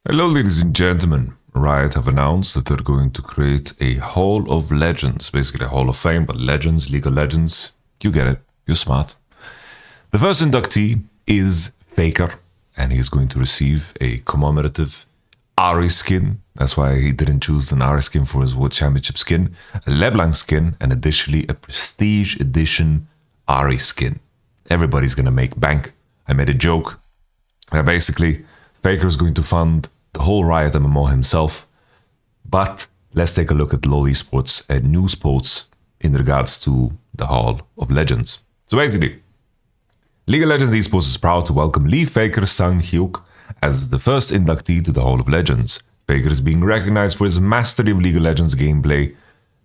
Hello, ladies and gentlemen. Riot have announced that they're going to create a Hall of Legends, basically a Hall of Fame, but Legends, League of Legends. You get it. You're smart. The first inductee is Faker, and he's going to receive a commemorative Ari skin. That's why he didn't choose an Ari skin for his World Championship skin, a LeBlanc skin, and additionally a Prestige Edition Ari skin. Everybody's going to make bank. I made a joke. Basically, Faker is going to fund the whole Riot MMO himself. But let's take a look at LoL Esports and new sports in regards to the Hall of Legends. So basically, League of Legends Esports is proud to welcome Lee Faker Sang-hyuk as the first inductee to the Hall of Legends. Faker is being recognized for his mastery of League of Legends gameplay,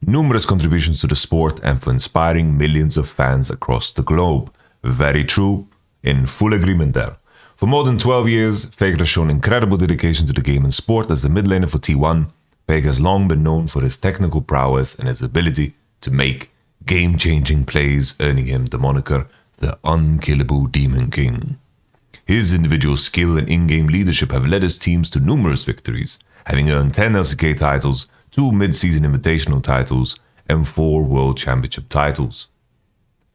numerous contributions to the sport, and for inspiring millions of fans across the globe. Very true, in full agreement there. For more than 12 years, Faker has shown incredible dedication to the game and sport as the mid laner for T1. Faker has long been known for his technical prowess and his ability to make game-changing plays, earning him the moniker the Unkillable Demon King. His individual skill and in-game leadership have led his teams to numerous victories, having earned 10 LCK titles, 2 mid-season invitational titles, and 4 World Championship titles.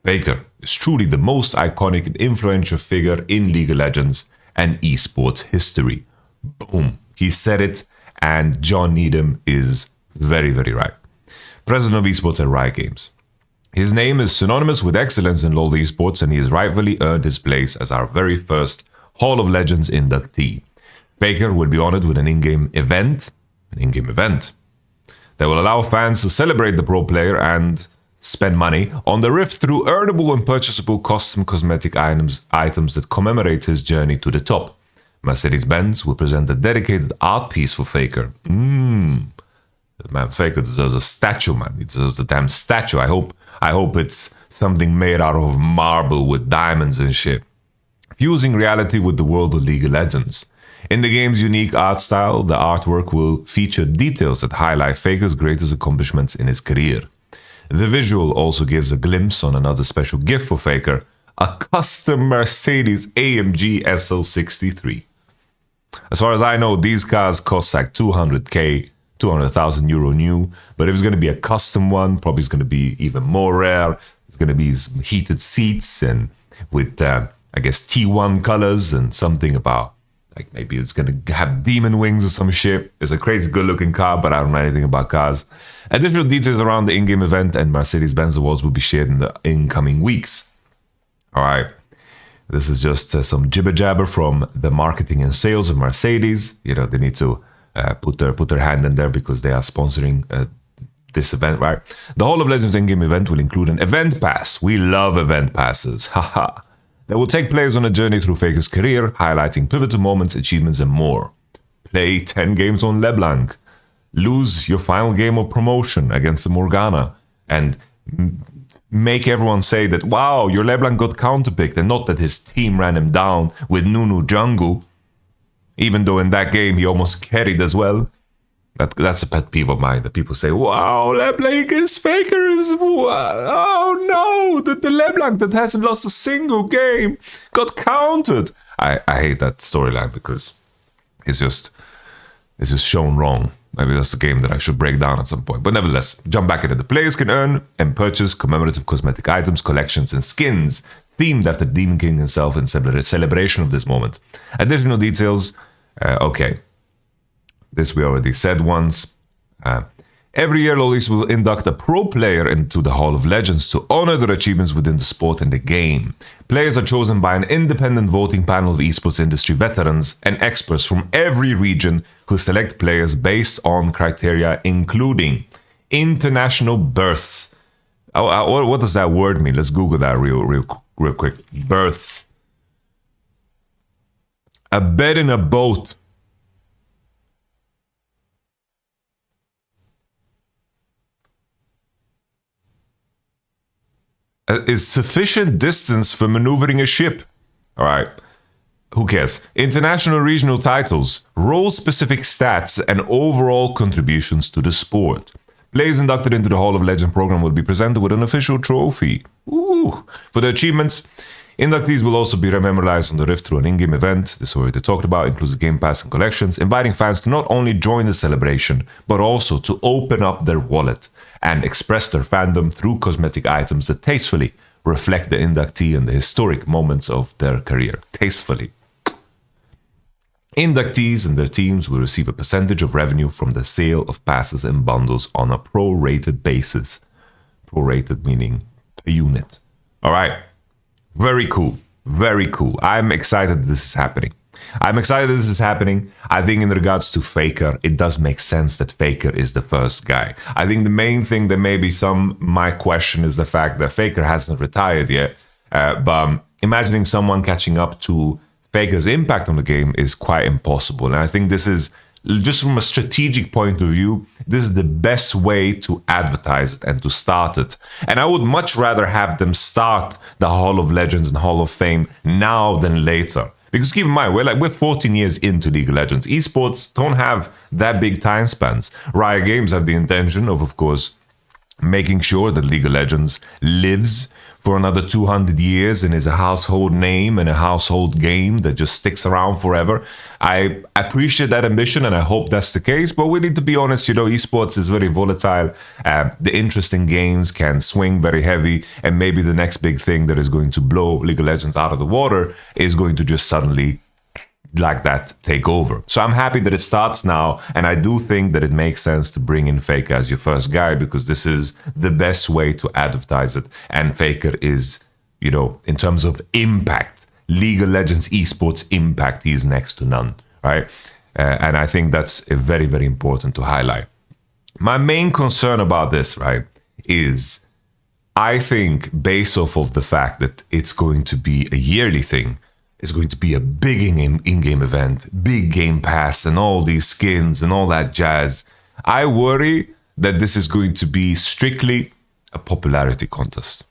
Faker is truly the most iconic and influential figure in League of Legends and esports history. Boom. He said it, and John Needham is very, very right. President of esports at Riot Games. His name is synonymous with excellence in LoL esports, and he has rightfully earned his place as our very first Hall of Legends inductee. Faker will be honored with an in-game event that will allow fans to celebrate the pro player and spend money on the Rift through earnable and purchasable custom cosmetic items that commemorate his journey to the top. Mercedes-Benz will present a dedicated art piece for Faker. Man, Faker deserves a statue, man. He deserves a damn statue. I hope it's something made out of marble with diamonds and shit. Fusing reality with the world of League of Legends. In the game's unique art style, the artwork will feature details that highlight Faker's greatest accomplishments in his career. The visual also gives a glimpse on another special gift for Faker, a custom Mercedes AMG SL63. As far as I know, these cars cost like 200k, 200,000 euro new, but if it's going to be a custom one, probably it's going to be even more rare. It's going to be some heated seats and with, I guess, T1 colors and something about, like maybe it's going to have demon wings or some shit. It's a crazy good looking car, but I don't know anything about cars. Additional details around the in-game event and Mercedes-Benz awards will be shared in the incoming weeks. All right. This is just some jibber-jabber from the marketing and sales of Mercedes. You know, they need to put their hand in there because they are sponsoring this event, right? The Hall of Legends in-game event will include an event pass. We love event passes. Haha. That will take players on a journey through Faker's career, highlighting pivotal moments, achievements, and more. Play 10 games on LeBlanc. Lose your final game of promotion against the Morgana. And make everyone say that, wow, your LeBlanc got counterpicked, and not that his team ran him down with Nunu jungle. Even though in that game he almost carried as well. That's a pet peeve of mine, that people say, wow, LeBlanc is Faker is, oh no, the LeBlanc that hasn't lost a single game got countered. I hate that storyline because it's just shown wrong. Maybe that's a game that I should break down at some point. But nevertheless, jump back into it. The players can earn and purchase commemorative cosmetic items, collections, and skins themed after Demon King himself in celebration of this moment. Additional details, okay. This we already said once. Every year, LoLis will induct a pro player into the Hall of Legends to honor their achievements within the sport and the game. Players are chosen by an independent voting panel of esports industry veterans and experts from every region who select players based on criteria including international births. What does that word mean? Let's Google that real quick. Births. A bed in a boat. Is sufficient distance for maneuvering a ship. All right. Who cares? International regional titles, role-specific stats, and overall contributions to the sport. Players inducted into the Hall of Legend program will be presented with an official trophy. Ooh. For their achievements Inductees will also be memorialized on the Rift through an in-game event. This is already talked about, includes Game Pass and collections, inviting fans to not only join the celebration, but also to open up their wallet and express their fandom through cosmetic items that tastefully reflect the inductee and the historic moments of their career. Tastefully. Inductees and their teams will receive a percentage of revenue from the sale of passes and bundles on a prorated basis. Prorated meaning a unit. All right. Very cool. Very cool. I'm excited that this is happening. I think in regards to Faker, it does make sense that Faker is the first guy. I think the main thing that maybe some might question is the fact that Faker hasn't retired yet. But imagining someone catching up to Faker's impact on the game is quite impossible. And I think this is, just from a strategic point of view, this is the best way to advertise it and to start it. And I would much rather have them start the Hall of Legends and Hall of Fame now than later. Because keep in mind, we're 14 years into League of Legends. Esports don't have that big time spans. Riot Games have the intention of course, making sure that League of Legends lives for another 200 years and is a household name and a household game that just sticks around forever. I appreciate that ambition and I hope that's the case, but we need to be honest, esports is very volatile. The interesting games can swing very heavy, and maybe the next big thing that is going to blow League of Legends out of the water is going to just suddenly like that take over. So I'm happy that it starts now, and I do think that it makes sense to bring in Faker as your first guy, because this is the best way to advertise it. And Faker is, in terms of impact, League of Legends esports impact, he is next to none, right? And I think that's very, very important to highlight. My main concern about this, right, is I think based off of the fact that it's going to be a yearly thing, it's going to be a big in-game event, big Game Pass and all these skins and all that jazz. I worry that this is going to be strictly a popularity contest.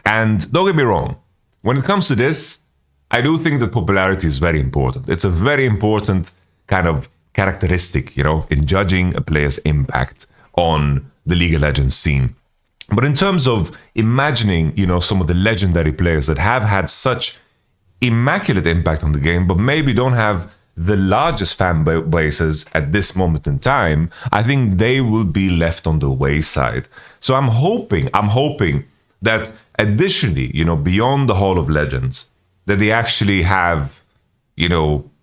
And don't get me wrong, when it comes to this, I do think that popularity is very important. It's a very important kind of characteristic, in judging a player's impact on the League of Legends scene. But in terms of imagining, some of the legendary players that have had such immaculate impact on the game, but maybe don't have the largest fan bases at this moment in time, I think they will be left on the wayside. So I'm hoping that additionally, beyond the Hall of Legends, that they actually have,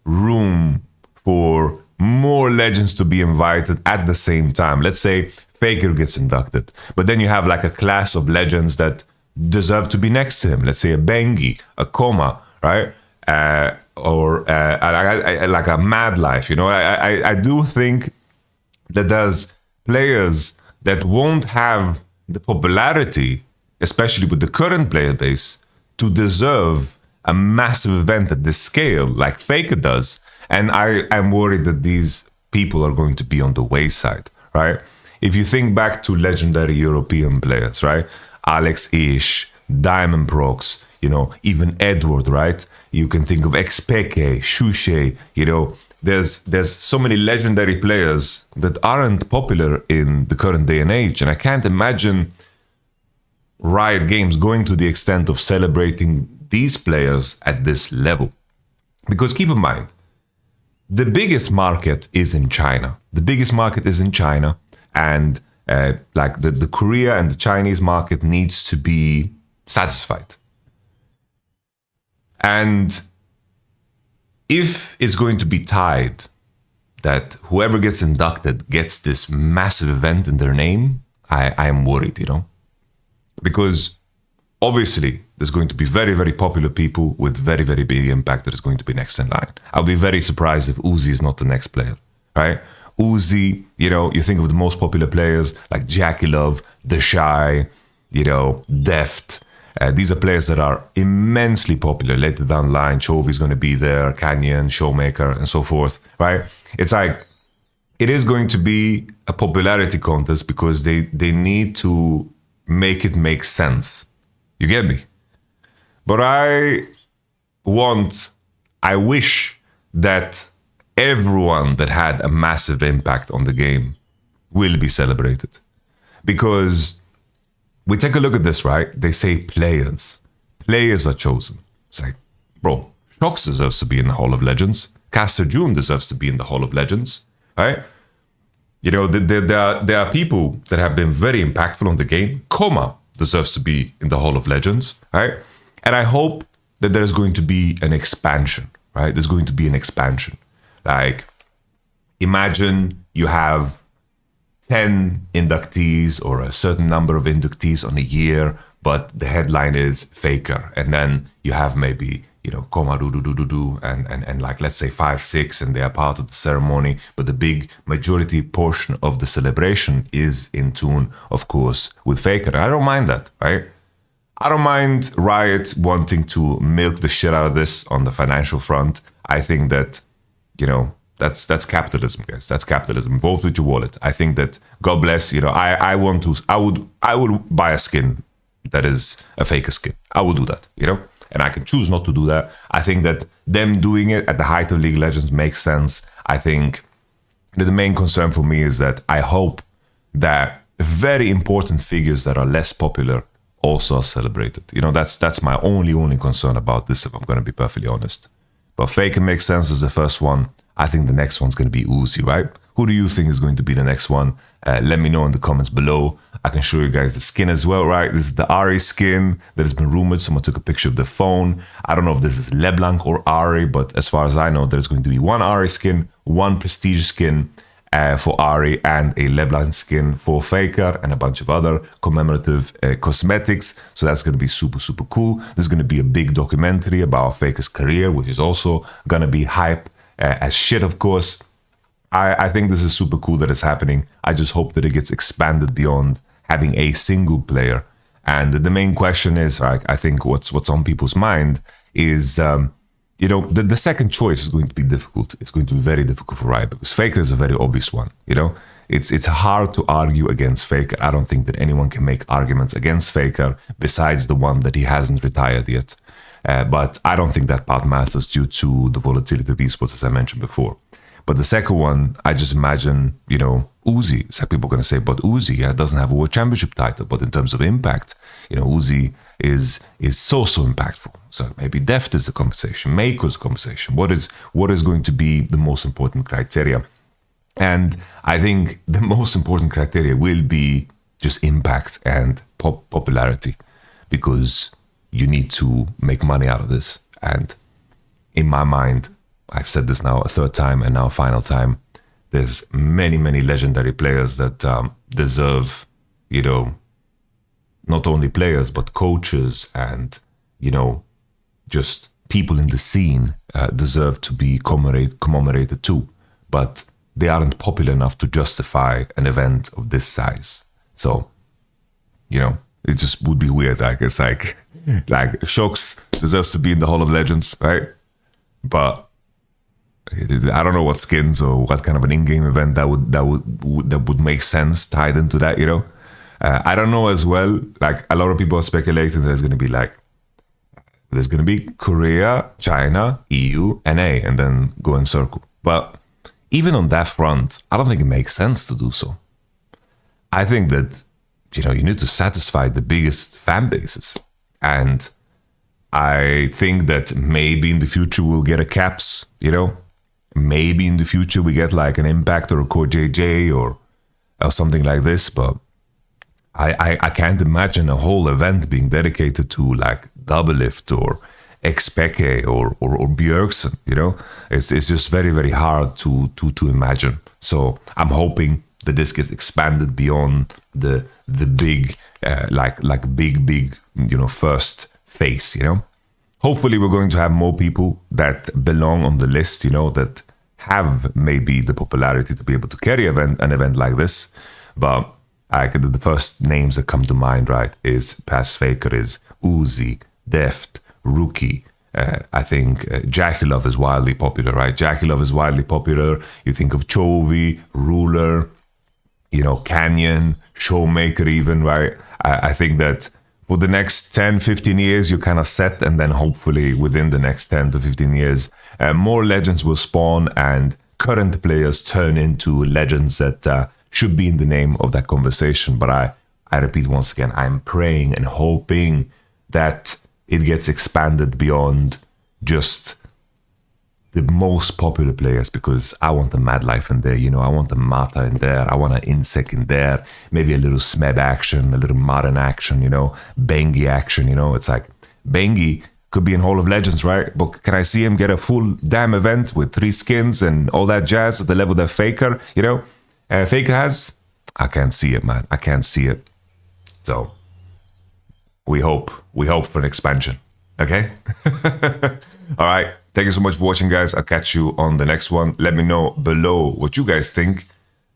room for more legends to be invited at the same time. Let's say Faker gets inducted, but then you have like a class of legends that deserve to be next to him. Let's say a Bengi, a Koma, right? Or like a Mad Life, I do think that there's players that won't have the popularity, especially with the current player base, to deserve a massive event at this scale like Faker does. And I'm worried that these people are going to be on the wayside, right? If you think back to legendary European players, right? Alex Ish, Diamond Prox, even Edward, right? You can think of Xpeke, Shushe, there's so many legendary players that aren't popular in the current day and age. And I can't imagine Riot Games going to the extent of celebrating these players at this level. Because keep in mind, the biggest market is in China. And the Korea and the Chinese market needs to be satisfied. And if it's going to be tied that whoever gets inducted gets this massive event in their name, I am worried, because obviously there's going to be very, very popular people with very, very big impact that is going to be next in line. I'll be very surprised if Uzi is not the next player, right? Uzi, you think of the most popular players like Jackie Love, The Shy, Deft. These are players that are immensely popular. Later down the line, Chovy's going to be there, Canyon, Showmaker, and so forth, right? It's like, it is going to be a popularity contest because they need to make it make sense. You get me? But I wish that everyone that had a massive impact on the game will be celebrated. Because we take a look at this, right? They say players. players are chosen. It's like, bro, Shox deserves to be in the Hall of Legends. Caster June deserves to be in the Hall of Legends, right? You know, there are people that have been very impactful on the game. Koma deserves to be in the Hall of Legends, right? And I hope that there's going to be an expansion, right? There's going to be an expansion. Like, imagine you have 10 inductees or a certain number of inductees on a year, but the headline is Faker. And then you have maybe, you know, Koma and like, let's say 5, 6, and they are part of the ceremony. But the big majority portion of the celebration is in tune, of course, with Faker. And I don't mind that, right? I don't mind Riot wanting to milk the shit out of this on the financial front. I think that, you know, that's capitalism, guys. That's capitalism. Vote with your wallet. I think that, God bless, you know, I would buy a skin that is a Faker skin. I would do that, you know? And I can choose not to do that. I think that them doing it at the height of League of Legends makes sense. I think that the main concern for me is that I hope that very important figures that are less popular also are celebrated. You know, that's my only concern about this, if I'm going to be perfectly honest. But Faker makes sense as the first one. I think the next one's going to be Uzi, right? Who do you think is going to be the next one? Let me know in the comments below. I can show you guys the skin as well, right? This is the Ari skin that has been rumored. Someone took a picture of the phone. I don't know if this is LeBlanc or Ari, but as far as I know, there's going to be one Ari skin, one Prestige skin for Ari, and a LeBlanc skin for Faker, and a bunch of other commemorative cosmetics. So that's going to be super, super cool. There's going to be a big documentary about Faker's career, which is also going to be hype as shit, of course. I think this is super cool that it's happening. I just hope that it gets expanded beyond having a single player. And the main question is, like, I think what's on people's mind is, you know, the second choice is going to be difficult. It's going to be very difficult for Riot because Faker is a very obvious one. You know, it's hard to argue against Faker. I don't think that anyone can make arguments against Faker besides the one that he hasn't retired yet. But I don't think that part matters due to the volatility of esports, as I mentioned before. But the second one, I just imagine, you know, Uzi. Some people are going to say, but Uzi doesn't have a World Championship title. But in terms of impact, you know, Uzi is so impactful. So maybe Deft is the conversation, Mako's conversation. What is going to be the most important criteria? And I think the most important criteria will be just impact and popularity, because you need to make money out of this. And in my mind, I've said this now a third time and now a final time, there's many legendary players that deserve, you know, not only players, but coaches and, you know, just people in the scene deserve to be commemorated too. But they aren't popular enough to justify an event of this size. So, you know, it just would be weird. Like, it's like Shox deserves to be in the Hall of Legends, right? But I don't know what skins or what kind of an in-game event that would make sense tied into that, you know. I don't know as well. Like, a lot of people are speculating there's going to be Korea, China, EU, NA, and then go in circle. But even on that front, I don't think it makes sense to do so. I think that, you know, you need to satisfy the biggest fan bases, and I think that maybe in the future we'll get a caps, you know. Maybe in the future we get like an Impact or a Core JJ or something like this, but I can't imagine a whole event being dedicated to like Doublelift or Xpeke or Björksen, you know. It's just very hard to imagine. So I'm hoping that this gets expanded beyond the big big you know, first face, you know. Hopefully we're going to have more people that belong on the list, you know, that have maybe the popularity to be able to carry an event like this. But the first names that come to mind, right, is past Faker, is Uzi, Deft, Rookie. I think Jackie is wildly popular, right? Jackie is wildly popular. You think of Chovy, Ruler, you know, Canyon, Showmaker even, right? I think that for the next 10, 15 years, you're kind of set. And then hopefully within the next 10 to 15 years, more legends will spawn and current players turn into legends that should be in the name of that conversation. But I repeat once again, I'm praying and hoping that it gets expanded beyond just the most popular players, because I want the Mad Life in there, you know, I want the Mata in there, I want an Insect in there, maybe a little Smeb action, a little modern action, you know, Bengi action, you know. It's like, Bengi could be in Hall of Legends, right? But can I see him get a full damn event with 3 skins and all that jazz at the level that Faker, you know, Faker has? I can't see it, man. I can't see it. So we hope for an expansion. Okay? All right. Thank you so much for watching, guys. I'll catch you on the next one. Let me know below what you guys think.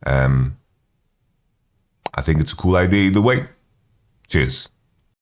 I think it's a cool idea either way. Cheers.